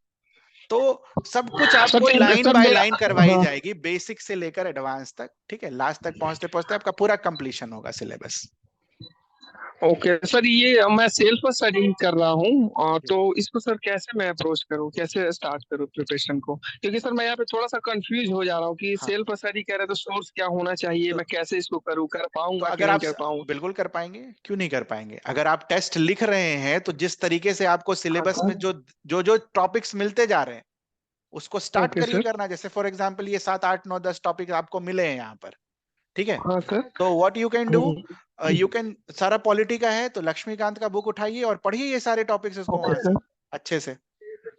Speaker 1: तो सब कुछ
Speaker 5: सर।
Speaker 1: आपको
Speaker 5: तो
Speaker 1: लाइन
Speaker 5: सर
Speaker 1: बाय
Speaker 5: मेरा,
Speaker 1: लाइन करवाई
Speaker 5: हाँ
Speaker 1: जाएगी, बेसिक से लेकर एडवांस तक, ठीक है? लास्ट तक पहुंचते पहुंचते आपका पूरा कंप्लीशन होगा सिलेबस।
Speaker 5: ओके सर, ये मैं सेल्फ स्टडी कर रहा हूँ, और तो इसको सर कैसे मैं अप्रोच करूँ, कैसे स्टार्ट करूँ प्रिपरेशन को? क्योंकि सर मैं यहाँ पे थोड़ा सा कंफ्यूज हो जा रहा हूँ कि
Speaker 1: हाँ,
Speaker 5: सेल्फ स्टडी कह रहे तो सोर्स क्या होना चाहिए,
Speaker 1: तो
Speaker 5: मैं कैसे इसको करूँ, कर
Speaker 1: तो
Speaker 5: पाऊंगा कि
Speaker 1: अगर
Speaker 5: नहीं
Speaker 1: आप
Speaker 5: कर पाऊंगा?
Speaker 1: बिल्कुल कर पाएंगे, क्यों नहीं कर पाएंगे? अगर आप टेस्ट लिख रहे हैं तो जिस तरीके से आपको
Speaker 5: हाँ
Speaker 1: सिलेबस में
Speaker 5: सर।
Speaker 1: जो जो जो टॉपिक्स मिलते जा रहे हैं, उसको स्टार्ट
Speaker 5: ओके
Speaker 1: करिए
Speaker 5: सर।
Speaker 1: करना। जैसे फॉर एग्जांपल ये 7 8 9 10 टॉपिक आपको मिले हैं यहाँ पर, ठीक है?
Speaker 5: हाँ सर।
Speaker 1: तो what you can do, you can, सारा पॉलिटी का है तो लक्ष्मीकांत का बुक उठाइए और पढ़िए ये सारे टॉपिक्स उसको
Speaker 5: ओके
Speaker 1: वहां से
Speaker 5: सर।
Speaker 1: अच्छे से,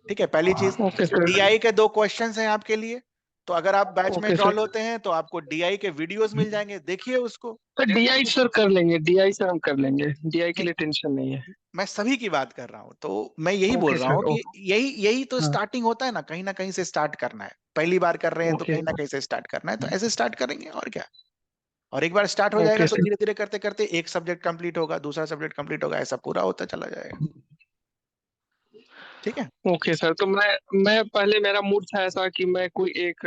Speaker 1: ठीक है? पहली चीज,
Speaker 5: ओके सर।
Speaker 1: डीआई के 2 क्वेश्चंस हैं आपके लिए, तो अगर आप बैच में
Speaker 5: ओके
Speaker 1: एनरोल
Speaker 5: सर।
Speaker 1: होते हैं तो आपको डीआई के वीडियोस मिल जाएंगे, देखिए उसको।
Speaker 5: सर डीआई सर कर लेंगे, डीआई सर हम कर लेंगे, डीआई के
Speaker 1: नहीं,
Speaker 5: लिए टेंशन नहीं है।
Speaker 1: मैं सभी की बात कर रहा हूं, तो मैं यही बोल
Speaker 5: ओके
Speaker 1: रहा
Speaker 5: सर।
Speaker 1: हूं कि यही यही तो
Speaker 5: हाँ।
Speaker 1: स्टार्टिंग होता है ना कहीं से स्टार्ट करना है। पहली बार कर रहे हैं तो
Speaker 5: ओके।
Speaker 1: कहीं ना कहीं से स्टार्ट करना है, तो ऐसे स्टार्ट करेंगे और क्या। और एक बार स्टार्ट हो जाएगा
Speaker 5: ओके
Speaker 1: तो
Speaker 5: सर।
Speaker 1: धीरे धीरे करते करते एक सब्जेक्ट कंप्लीट होगा, दूसरा सब्जेक्ट कंप्लीट होगा, ऐसा पूरा होता चला जाएगा, ठीक है?
Speaker 5: ओके सर, तो मैं पहले मेरा मूड था ऐसा कि मैं कोई एक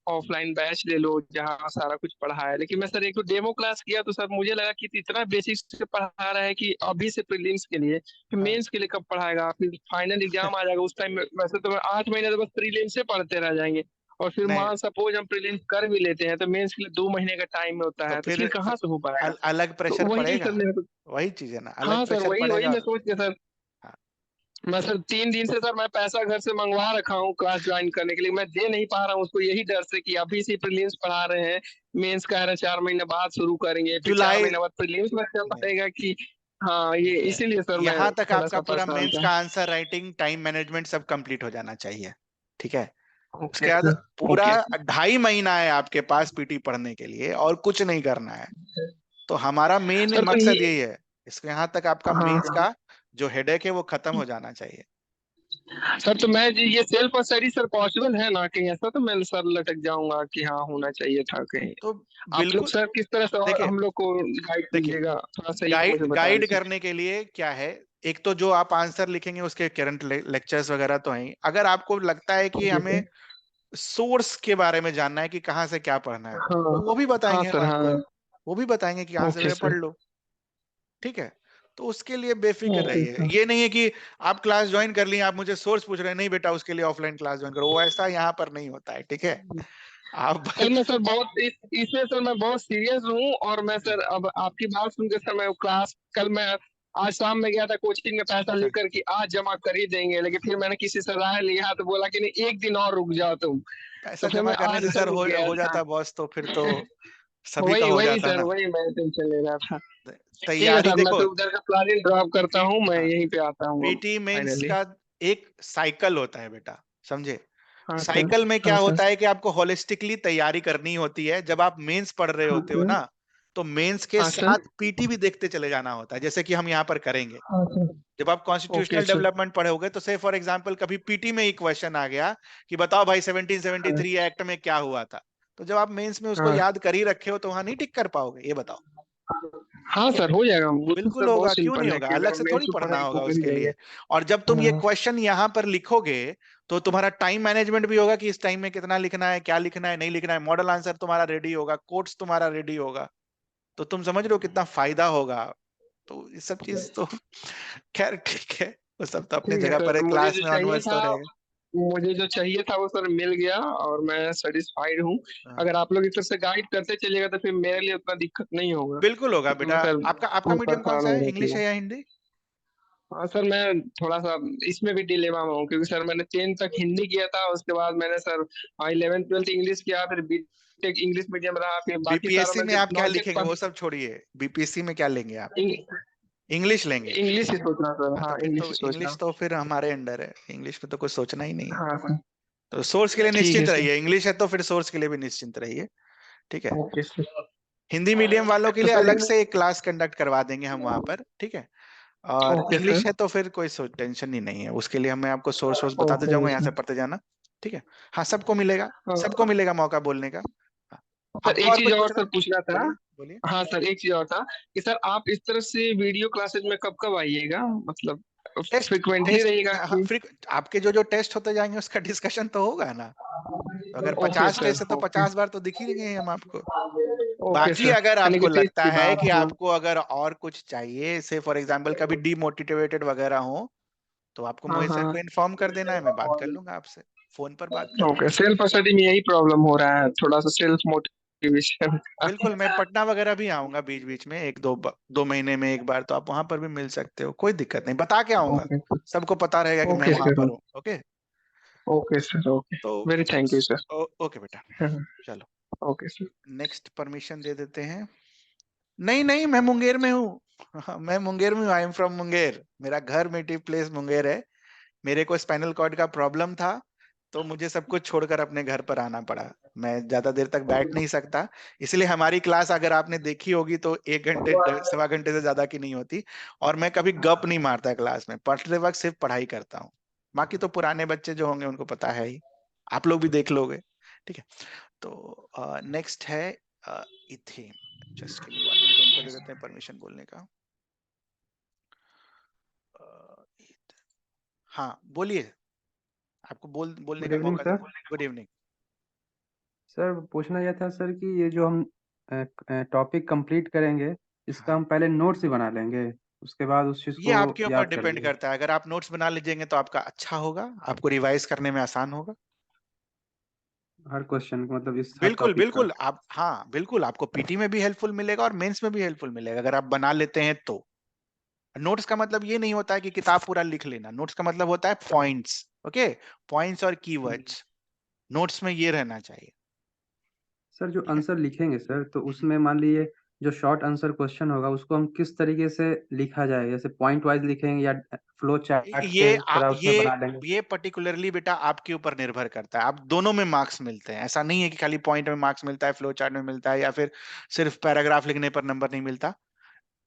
Speaker 5: ऑफलाइन बैच ले लो जहाँ सारा कुछ पढ़ा है, लेकिन मैं सर एक तो डेमो क्लास किया तो सर मुझे लगा कि इतना बेसिक से पढ़ा रहा है कि अभी से प्रीलिम्स के लिए, फिर
Speaker 1: हाँ
Speaker 5: मेंस के लिए कब पढ़ाएगा, फिर फाइनल एग्जाम आ जाएगा उस टाइम में, वैसे तो 8 महीने तो बस प्रीलिम्स से पढ़ते रह जाएंगे, और फिर
Speaker 1: नहीं,
Speaker 5: मान सपोज हम प्रीलिम्स कर भी लेते हैं तो मेंस के लिए 2 महीने का टाइम होता
Speaker 1: तो
Speaker 5: है, तो फिर कहाँ से हो पाएगा?
Speaker 1: अलग
Speaker 5: तो
Speaker 1: प्रेशर
Speaker 5: वही
Speaker 1: पड़ेगा।
Speaker 5: सर मेरे,
Speaker 1: वही चीज है ना, अलग
Speaker 5: हाँ सर,
Speaker 1: प्रेशर
Speaker 5: वही वही
Speaker 1: पड़ेगा।
Speaker 5: मैं सोच के सर,
Speaker 1: हाँ,
Speaker 5: मैं सर 3 दिन से सर मैं पैसा घर से मंगवा रखा हूँ क्लास ज्वाइन करने के लिए, मैं दे नहीं पा रहा हूँ उसको, यही डर से कि अभी से प्रीलिम्स पढ़ा रहे हैं, मेंस कह रहे हैं 4 महीने बाद शुरू करेंगे, फिर चार
Speaker 1: जुलाई,
Speaker 5: महीने बाद प्रीलिम्स में क्या
Speaker 1: नहीं,
Speaker 5: पड़ेगा कि, हाँ ये
Speaker 1: देखिए,
Speaker 5: इसीलिए सर मैं
Speaker 1: यहाँ तक
Speaker 5: थोड़ा
Speaker 1: आपका
Speaker 5: सा
Speaker 1: पूरा
Speaker 5: परेशान
Speaker 1: मेंस
Speaker 5: था।
Speaker 1: का आंसर राइटिंग, टाइम मैनेजमेंट सब कंप्लीट हो जाना चाहिए, ठीक है?
Speaker 5: ओके
Speaker 1: उसके बाद
Speaker 5: सर।
Speaker 1: पूरा
Speaker 5: ओके।
Speaker 1: 2.5 महीना है आपके पास पीटी पढ़ने के लिए और कुछ नहीं करना है। तो हमारा मेन
Speaker 5: सर तो ये,
Speaker 1: मकसद यही है, इसके यहाँ तक आपका मेंस
Speaker 5: हाँ
Speaker 1: का जो हेडेक है वो खत्म हो जाना चाहिए।
Speaker 5: सर, तो मैं ये सेल्फ स्टडी सर पॉसिबल है ना कहीं ऐसा तो मैं सर लटक जाऊंगा कि हाँ होना चाहिए था कहीं?
Speaker 1: तो
Speaker 5: आप लोग
Speaker 1: बिल्कुल,
Speaker 5: सर किस तरह से और
Speaker 1: देखिए
Speaker 5: हम लोग को गाइड
Speaker 1: देखिए,
Speaker 5: कीजिएगा, थोड़ा सा ये मुझे
Speaker 1: गाइड
Speaker 5: बता
Speaker 1: गाइड
Speaker 5: दीजिए।
Speaker 1: करने के लिए क्या है, एक तो जो आप आंसर लिखेंगे उसके करंट लेक्चर्स वगैरह तो हैं ही। अगर आपको लगता है कि
Speaker 5: ओके
Speaker 1: हमें
Speaker 5: सर।
Speaker 1: सोर्स के बारे में जानना है कि कहाँ से क्या पढ़ना है,
Speaker 5: हाँ।
Speaker 1: तो वो भी
Speaker 5: हाँ
Speaker 1: बताएंगे हम
Speaker 5: सर।
Speaker 1: आपको,
Speaker 5: हाँ।
Speaker 1: वो भी बताएंगे कि कहाँ से
Speaker 5: ओके
Speaker 1: वे
Speaker 5: सर।
Speaker 1: पढ़ लो, ठीक है? तो उसके लिए बेफिक्र
Speaker 5: ओके
Speaker 1: रहिए।
Speaker 5: सर।
Speaker 1: ये नहीं है कि आप क्लास ज्वाइन कर लिए, आप मुझे सोर्स पूछ रहे हैं, नहीं बेटा उसके लिए ऑफलाइन क्लास ज्वाइन करो, वो ऐसा यहाँ पर नहीं होता है, ठीक है? आप
Speaker 5: सर मैं सर बहुत इसमें सर मैं बहुत सीरियस हूँ, और मैं सर अब आपकी बात सुन के सर मैं क्लास कल मैं आज शाम में गया था कोचिंग में पैसा
Speaker 1: अच्छा,
Speaker 5: लेकर कि आज जमा कर ही देंगे, लेकिन फिर मैंने किसी से राय लिया तो बोला कि नहीं, एक दिन और रुक जाओ तुम।
Speaker 1: पैसा
Speaker 5: तो फिर
Speaker 1: जमा
Speaker 5: मैं
Speaker 1: करने
Speaker 5: आज
Speaker 1: से
Speaker 5: सर
Speaker 1: सर
Speaker 5: रुक गया
Speaker 1: हो
Speaker 5: था।
Speaker 1: जाता बॉस, तो फिर तो सभी का
Speaker 5: वही
Speaker 1: हो
Speaker 5: वही
Speaker 1: जाता
Speaker 5: सर,
Speaker 1: ना।
Speaker 5: वही मैं टेंशन ले रहा था। ठीक है
Speaker 1: तैयारी
Speaker 5: सर, मैं
Speaker 1: देखो,
Speaker 5: फिर उधर का प्लानिंग ड्रॉप करता हूँ, मैं
Speaker 1: हाँ,
Speaker 5: यहीं पे आता हूँ अब
Speaker 1: पीटी मेंस
Speaker 5: फाइनली।
Speaker 1: का एक साइकिल होता है बेटा, समझे?
Speaker 5: हाँ सर।
Speaker 1: साइकिल में क्या
Speaker 5: हाँ सर।
Speaker 1: होता है कि आपको होलिस्टिकली तैयारी करनी होती है। जब आप मेंस पढ़ रहे
Speaker 5: हाँ
Speaker 1: होते हो
Speaker 5: सर।
Speaker 1: ना, तो मेंस के
Speaker 5: हाँ सर।
Speaker 1: साथ पीटी भी देखते चले जाना होता है, जैसे कि हम यहाँ पर करेंगे।
Speaker 5: हाँ सर।
Speaker 1: जब आप
Speaker 5: ओके
Speaker 1: कॉन्स्टिट्यूशनल
Speaker 5: सर।
Speaker 1: डेवलपमेंट पढ़े होगे, तो से फॉर एग्जांपल कभी पीटी में ही क्वेश्चन आ गया कि बताओ भाई
Speaker 5: हाँ
Speaker 1: 1773 एक्ट में क्या हुआ था, तो जब आप मेंस में उसको
Speaker 5: हाँ।
Speaker 1: याद कर ही रखे हो तो वहां नहीं टिक कर पाओगे, ये बताओ।
Speaker 5: हाँ सर, हो जाएगा वो तो
Speaker 1: बिल्कुल
Speaker 5: सर,
Speaker 1: होगा,
Speaker 5: बहुत
Speaker 1: क्यों
Speaker 5: सिंपल
Speaker 1: नहीं
Speaker 5: है
Speaker 1: होगा,
Speaker 5: कि
Speaker 1: अलग
Speaker 5: अगर
Speaker 1: से
Speaker 5: मेंस
Speaker 1: थोड़ी
Speaker 5: में
Speaker 1: पढ़ना
Speaker 5: पढ़ेंगे तो
Speaker 1: होगा
Speaker 5: कर ही
Speaker 1: उसके
Speaker 5: लेंगे।
Speaker 1: लिए। और जब तुम ये
Speaker 5: हाँ।
Speaker 1: क्वेश्चन यहाँ पर लिखोगे, तो तुम्हारा टाइम मैनेजमेंट भी होगा कि इस टाइम में कितना लिखना है, क्या लिखना है, नहीं लिखना है। मॉडल आंसर तुम्हारा रेडी होगा, कोट्स तुम्हारा रेडी होगा, तो तुम समझ रहे हो कितना फायदा होगा। तो ये सब चीज तो खैर ठीक है, वो सब तो अपने
Speaker 5: ठीक है
Speaker 1: जगह पर
Speaker 5: सर,
Speaker 1: है,
Speaker 5: मुझे
Speaker 1: क्लास
Speaker 5: जो
Speaker 1: में
Speaker 5: चाहिए
Speaker 1: ऑनवर्स
Speaker 5: था,
Speaker 1: तो रहेगा।
Speaker 5: मुझे जो चाहिए था वो सर मिल गया, और मैं सेटिस्फाइड हूँ।
Speaker 1: हाँ,
Speaker 5: अगर आप लोग इस तरह से गाइड करते चलिएगा तो फिर मेरे लिए उतना दिक्कत नहीं होगा।
Speaker 1: बिल्कुल होगा
Speaker 5: मैं
Speaker 1: बेटा।
Speaker 5: सर
Speaker 1: आपका आपका
Speaker 5: बहुत
Speaker 1: मीडियम कौन
Speaker 5: परेशान
Speaker 1: सा
Speaker 5: हो
Speaker 1: है,
Speaker 5: रही
Speaker 1: इंग्लिश
Speaker 5: थी।
Speaker 1: है या हिंदी?
Speaker 5: हाँ सर, मैं थोड़ा सा इसमें भी डिलेमा में हूँ, क्योंकि सर मैंने 10th तक हिंदी किया था, उसके बाद मैंने सर 11th 12th इंग्लिश किया, फिर बीटेक इंग्लिश मीडियम रहा, फिर बाकी सारा
Speaker 1: बीपीएससी
Speaker 5: मैं
Speaker 1: में
Speaker 5: जब
Speaker 1: आप क्या
Speaker 5: नॉलेज
Speaker 1: लिखेंगे, वो सब छोड़िए, बीपीएससी में क्या लेंगे आप?
Speaker 5: इंग्लिश
Speaker 1: इंग्लिश लेंगे?
Speaker 5: ही सोच रहा सर,
Speaker 1: हाँ, तो
Speaker 5: हाँ
Speaker 1: फिर
Speaker 5: इंग्लिश
Speaker 1: तो
Speaker 5: ही सोच रहा
Speaker 1: इंग्लिश तो फिर हमारे अंडर है, इंग्लिश पे तो कुछ सोचना ही नहीं है।
Speaker 5: हूँ। हाँ सर।
Speaker 1: तो सोर्स के लिए
Speaker 5: ठीक है
Speaker 1: निश्चिंत
Speaker 5: सर।
Speaker 1: रहिए, इंग्लिश है तो फिर सोर्स के लिए भी निश्चिंत रहिए, ठीक है।
Speaker 5: Okay sir.
Speaker 1: हिंदी मीडियम वालों के
Speaker 5: तो
Speaker 1: लिए
Speaker 5: सर
Speaker 1: अलग से एक क्लास कंडक्ट करवा देंगे हम वहां पर, ठीक है। और
Speaker 5: ओके सर।
Speaker 1: इंग्लिश है तो फिर कोई टेंशन ही नहीं है, उसके लिए मैं आपको सोर्स सोर्स बताते
Speaker 5: ओके
Speaker 1: जाऊंगा, यहाँ से
Speaker 5: सर।
Speaker 1: पढ़ते जाना, ठीक है। हाँ, सबको मिलेगा, सबको
Speaker 5: हाँ।
Speaker 1: मिलेगा मौका बोलने का। हाँ,
Speaker 5: सर
Speaker 1: आपको
Speaker 5: एक
Speaker 1: और
Speaker 5: चीज
Speaker 1: कुछ
Speaker 5: और
Speaker 1: पूछना
Speaker 5: सर
Speaker 1: है?
Speaker 5: पूछना था।
Speaker 1: बोलिए बोलिए।
Speaker 5: हाँ सर, एक चीज और था कि सर आप इस तरह से वीडियो क्लासेज में कब कब आइएगा, मतलब
Speaker 1: टेस्ट
Speaker 5: फ्रिक्वेंटली
Speaker 1: टेस्ट
Speaker 5: रहेगा
Speaker 1: हाँ,
Speaker 5: कि?
Speaker 1: फिर आपके जो जो टेस्ट होते जाएंगे उसका डिस्कशन तो होगा ना। तो अगर
Speaker 5: ओके
Speaker 1: 50
Speaker 5: सर।
Speaker 1: टेस्ट है तो
Speaker 5: ओके।
Speaker 1: 50 बार तो दिख ही देंगे हम आपको।
Speaker 5: ओके
Speaker 1: बाकी
Speaker 5: सर,
Speaker 1: अगर
Speaker 5: यानी
Speaker 1: आपको
Speaker 5: कि टेस्ट
Speaker 1: लगता
Speaker 5: के
Speaker 1: है
Speaker 5: बाद
Speaker 1: कि
Speaker 5: हम।
Speaker 1: आपको अगर और कुछ चाहिए, से फॉर एग्जांपल कभी डीमोटिवेटेड वगैरह हो, तो आपको
Speaker 5: हाँ
Speaker 1: मोहित सर
Speaker 5: हाँ।
Speaker 1: को इन्फॉर्म कर देना है, मैं बात कर लूंगा आपसे, फोन पर बात कर
Speaker 5: ओके,
Speaker 1: लूंगा।
Speaker 5: सेल्फ स्टडी में यही प्रॉब्लम हो रहा है, थोड़ा सा सेल्फ मोटिवेशन।
Speaker 1: बिल्कुल, मैं पटना वगैरह भी आऊंगा बीच बीच में, एक दो दो महीने में एक बार, तो आप वहां पर भी मिल सकते हो, कोई दिक्कत नहीं, बता के आऊंगा।
Speaker 5: Okay sir.
Speaker 1: सबको पता रहेगा कि मैं
Speaker 5: ओके
Speaker 1: वहां
Speaker 5: सर।
Speaker 1: पर हूँ, ओके।
Speaker 5: Okay sir. ओके।
Speaker 1: तो
Speaker 5: very thank you sir.
Speaker 1: Okay बेटा, चलो
Speaker 5: ओके सर।
Speaker 1: नेक्स्ट परमिशन दे देते हैं। नहीं नहीं, मैं मुंगेर में हूँ। हाँ, मैं मुंगेर में हूँ, आई एम फ्रॉम मुंगेर, मेरा घर नेटिव प्लेस मुंगेर है। मेरे को स्पाइनल कॉर्ड का प्रॉब्लम था, तो मुझे सब कुछ छोड़कर अपने घर पर आना पड़ा। मैं ज्यादा देर तक बैठ नहीं सकता, इसलिए हमारी क्लास अगर आपने देखी होगी तो 1 घंटे सवा घंटे से ज्यादा की नहीं होती। और मैं कभी गप नहीं मारता क्लास में, पढ़ते वक्त सिर्फ पढ़ाई करता हूँ। बाकी तो पुराने बच्चे जो होंगे उनको पता है ही, आप लोग भी देख लोगे, ठीक है। तो नेक्स्ट है ethane. Just give me 1 minute, उनको दे देते हैं परमिशन बोलने का। हाँ बोलिए, आपको बोलने
Speaker 6: गुड
Speaker 1: का
Speaker 6: इवनिंग
Speaker 1: मौका दे।
Speaker 6: सर।
Speaker 1: Good evening.
Speaker 6: सर पूछना यह था सर कि ये जो हम टॉपिक कंप्लीट करेंगे, इसका
Speaker 1: हाँ,
Speaker 6: हम पहले नोट्स ही बना लेंगे, उसके बाद उस चीज़
Speaker 1: ये
Speaker 6: को
Speaker 1: आपके ऊपर
Speaker 6: याद कर
Speaker 1: डिपेंड
Speaker 6: लेंगे।
Speaker 1: करता है, अगर आप नोट्स बना लीजिएंगे तो आपका अच्छा होगा, आपको रिवाइज करने में आसान होगा।
Speaker 6: हर क्वेश्चन मतलब इस हर
Speaker 1: बिल्कुल
Speaker 6: टॉपिक का।
Speaker 1: बिल्कुल, आप हाँ बिल्कुल, आपको पीटी में भी हेल्पफुल मिलेगा और मेंस में भी हेल्पफुल मिलेगा अगर आप बना लेते हैं तो। नोट्स का मतलब ये नहीं होता है कि किताब पूरा लिख लेना, नोट्स का मतलब होता है पॉइंट्स, ओके, पॉइंट्स और कीवर्ड्स, नोट्स में ये रहना चाहिए,
Speaker 6: सर जो
Speaker 1: ठीक है।
Speaker 6: आंसर लिखेंगे सर, तो
Speaker 1: हम्म।
Speaker 6: उसमें मान लीजिए जो शॉर्ट आंसर क्वेश्चन होगा उसको हम किस तरीके से लिखा जाए, जैसे पॉइंट वाइज लिखेंगे या फ्लो चार्ट से तरह उसमें बना लेंगे।
Speaker 1: ये पर्टिकुलरली बेटा आपके ऊपर निर्भर करता है, आप दोनों में मार्क्स मिलते हैं, ऐसा नहीं है कि खाली पॉइंट में मार्क्स मिलता है, फ्लो चार्ट में मिलता है, या फिर सिर्फ पैराग्राफ लिखने पर नंबर नहीं मिलता,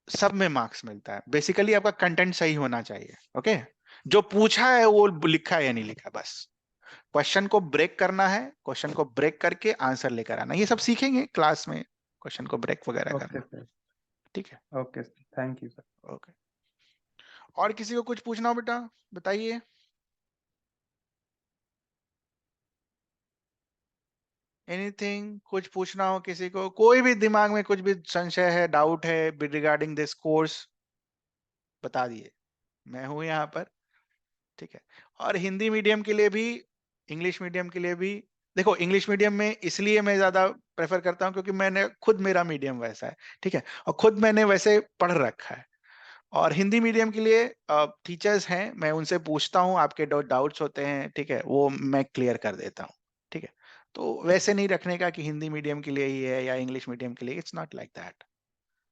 Speaker 1: सब में मार्क्स मिलता है। बेसिकली आपका कंटेंट सही होना चाहिए, ओके। जो पूछा है वो लिखा है या नहीं लिखा, बस क्वेश्चन को ब्रेक करना है, क्वेश्चन को ब्रेक करके आंसर लेकर आना, ये सब सीखेंगे क्लास में, क्वेश्चन को ब्रेक वगैरह
Speaker 6: ओके
Speaker 1: करना,
Speaker 6: सर।
Speaker 1: ठीक है।
Speaker 6: Okay sir, thank you sir.
Speaker 1: Okay, और किसी को कुछ पूछना हो बेटा बताइए। एनीथिंग, कुछ पूछना हो किसी को, कोई भी दिमाग में कुछ भी संशय है, डाउट है रिगार्डिंग दिस कोर्स, बता दिए, मैं हूं यहाँ पर, ठीक है। और हिंदी मीडियम के लिए भी, इंग्लिश मीडियम के लिए भी देखो इंग्लिश मीडियम में इसलिए मैं ज्यादा प्रेफर करता हूँ क्योंकि मैंने खुद, मेरा मीडियम वैसा है, ठीक है, और खुद मैंने वैसे पढ़ रखा है। और हिंदी मीडियम के लिए टीचर्स हैं, मैं उनसे पूछता हूँ, आपके डाउट्स होते हैं, ठीक है, वो मैं क्लियर कर देता हूँ, ठीक है। तो वैसे नहीं रखने का कि हिंदी मीडियम के लिए ही है या इंग्लिश मीडियम के लिए, इट्स नॉट लाइक दैट,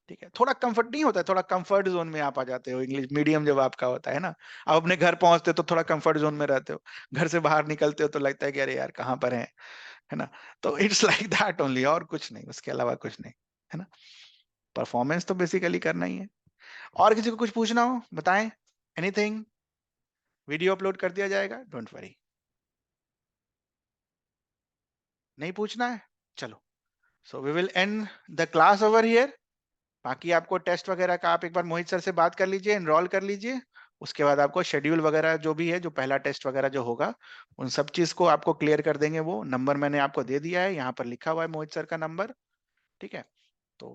Speaker 1: ठीक है। थोड़ा कंफर्ट नहीं होता है, थोड़ा कंफर्ट जोन में आप आ जाते हो, इंग्लिश मीडियम जब आपका होता है ना, आप अपने घर पहुंचते हो तो थोड़ा कंफर्ट जोन में रहते हो, घर से बाहर निकलते हो तो लगता है कि अरे यार कहाँ पर है ना। तो इट्स लाइक दैट ओनली, और कुछ नहीं, उसके अलावा कुछ नहीं, है ना। परफॉर्मेंस तो बेसिकली करना ही है। और किसी को कुछ पूछना हो बताएं, एनीथिंग। वीडियो अपलोड कर दिया जाएगा, डोंट वरी। नहीं पूछना है, चलो, so we will end the class over here. बाकी आपको टेस्ट वगैरह का आप एक बार मोहित सर से बात कर लीजिए, एनरोल कर लीजिए। उसके बाद आपको शेड्यूल वगैरह जो भी है, जो पहला टेस्ट वगैरह जो होगा, उन सब चीज को आपको क्लियर कर देंगे। वो नंबर मैंने आपको दे दिया है, यहाँ पर लिखा हुआ है मोहित सर का नंबर, ठीक है। तो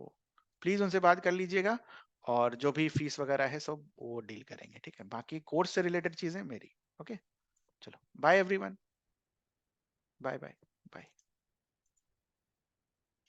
Speaker 1: प्लीज उनसे बात कर लीजिएगा, और जो भी फीस वगैरह है सब वो डील करेंगे, ठीक है। बाकी कोर्स से रिलेटेड चीजें मेरी, ओके। चलो बाय एवरीवन, बाय बाय।